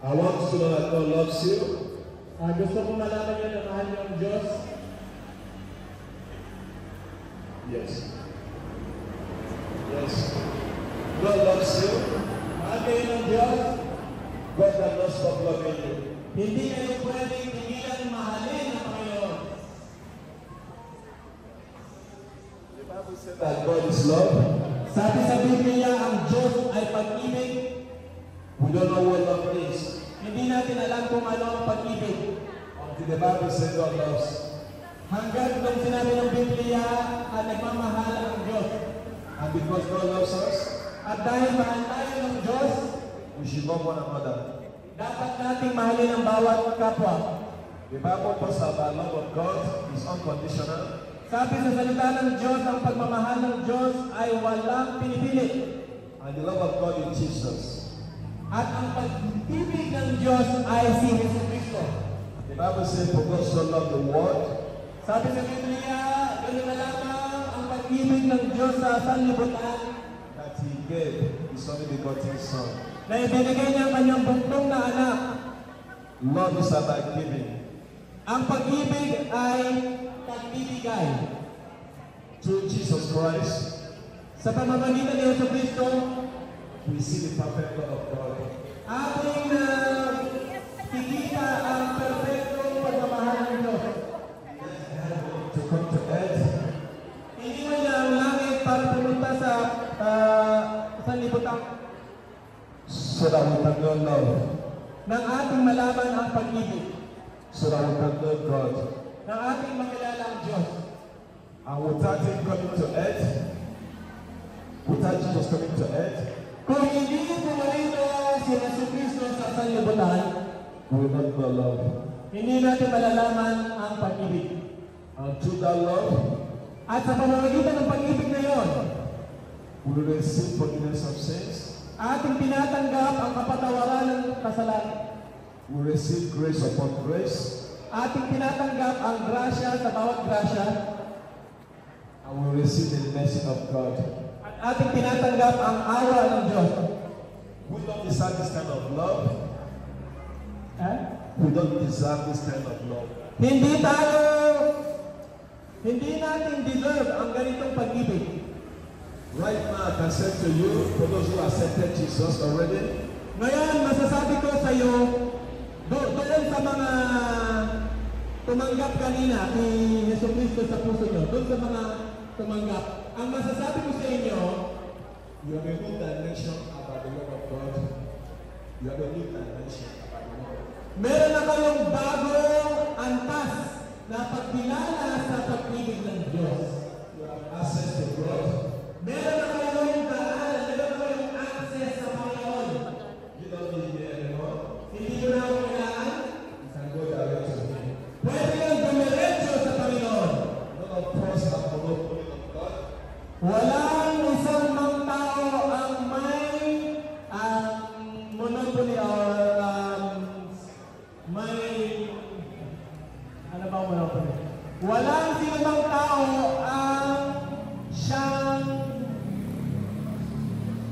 I want to know that God loves you. Gusto kong malaman niyo na mahal niyo ang Diyos. Yes. Yes. God loves you. Mahal kayo ng Diyos. God cannot stop loving you. Hindi kayo pwedeng tigilan mahalin ng Panginoon. The Bible says that God is love. Sabi sa Biblia, ang Diyos ay pag-ibig. We don't know what love is. Hindi natin alam kung ano ang pag-ibig. Until the Bible says God loves. Hanggang nung sinabi ng Biblia at nagmamahal ang Diyos. And because God loves us, At dahil mahal tayo ng Diyos, we should love one another. dapat nating mahalin ang bawat kapwa. The Bible talks about love of God is unconditional. Sabi sa salita ng Diyos, ang pagmamahal ng Diyos ay walang pinipili. And the love of God is Jesus. At ang pag-ibig ng Diyos ay si Jesucristo. The Bible says, for God so loved the world, Sabi sa Biblia, gano'n na lamang ang pag-ibig ng Diyos sa sanlibutan that He gave His only begotten Son. na ibinigay niya ang kanyang bugtong na anak. Love is about giving. Ang pag-ibig ay pagbibigay. Through Jesus Christ, Sa pamamagitan ni Jesucristo, we see the perfect love of God. ating nakikita ang perfectong pagmamahal ng Diyos. To come to earth, Hindi mo niya ang langit para pumunta sa sanlibutan so that we can know love, ng ating malaman ang pag-ibig, so that we can know God. ng ating makilala ang Diyos. And without Him coming to earth, without Jesus coming to earth, Kung hindi pumarito si Jesucristo sa sanlibutan, we will not know love. hindi natin malalaman ang pag-ibig. And through that love, At sa pamamagitan ng pag-ibig na yon, we will receive forgiveness of sins, ating tinatanggap ang kapatawaran ng kasalanan. we will receive grace upon grace, Ating tinatanggap ang grasya sa bawat grasya. and we will receive the mercy of God. At ating tinatanggap ang awa ng Diyos. We don't deserve this kind of love. Eh? We don't deserve this kind of love. Hindi natin deserve ang ganitong pag-ibig. Right now, I can say to you, for those who accepted Jesus already, Ngayon, masasabi ko sa iyo, doon sa mga tumanggap kanina ni Jesucristo sa puso nyo, doon sa mga tumanggap, ang masasabi ko sa inyo, you have a new dimension about the love of God. You have a new dimension about the love of God. meron na kayong bagong antas na pagkilala sa pag-ibig ng Diyos. You have access to God. Meron na kayong daan, meron na kayong access sa Panginoon. You don't need me anymore. Hindi nyo na ako kailangan. You can go direct to Him. Pwede kang dumiretso sa Panginoon. None of us have monopoly of God. Walang isang mang tao ang may monopoly or may ano ba ang monopoly? Walang sino mang tao ang siyang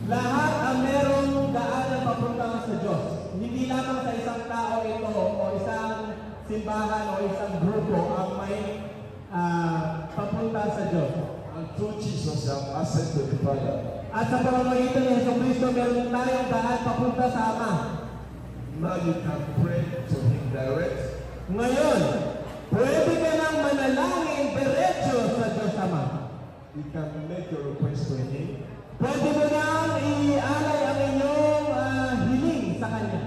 lahat ang merong daan papunta sa Diyos. Hindi lamang sa isang tao ito o isang simbahan o isang grupo ang may papunta sa Diyos. And through Jesus, you have access to the Father. At sa pamamagitan ni Jesucristo, meron tayong daan papunta sa Ama. Now you can pray to Him direct. Ngayon, pwede ka nang manalangin diretso sa Diyos Ama. You can make your request to Him. Pwede mo nang ialay ang inyong hiling sa Kanya.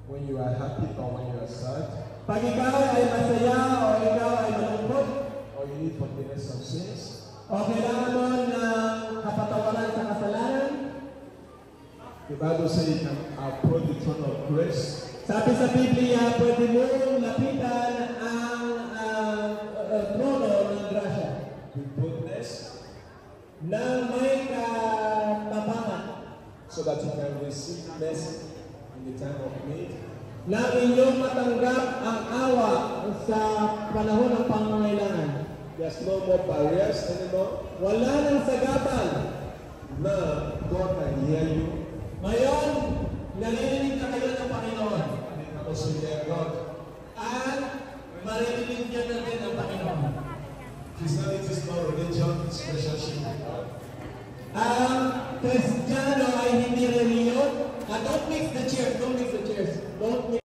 When you are happy or when you are sad, Pag ikaw ay masaya o ikaw ay malungkot, or you need forgiveness of sins, o kailangan mo ng kapatawaran sa kasalanan, the Bible says you can approach the throne of grace. sabi sa Biblia, pwede mo lapitan ang trono ng grasya With boldness, na may katapangan so that you can receive mercy in the time of need. na inyong matanggap ang awa sa panahon ng pangangailangan. There's no more barriers anymore. Wala nang sagabal. Now, God can hear you. Ngayon, narinig na kayo ng Panginoon. niyo na din ang Panginoon. Christianity is not religion, it's relationship with God. Ang Kristiyano ay hindi reliyon. Don't mix the chairs. Don't mix the chairs. Don't mix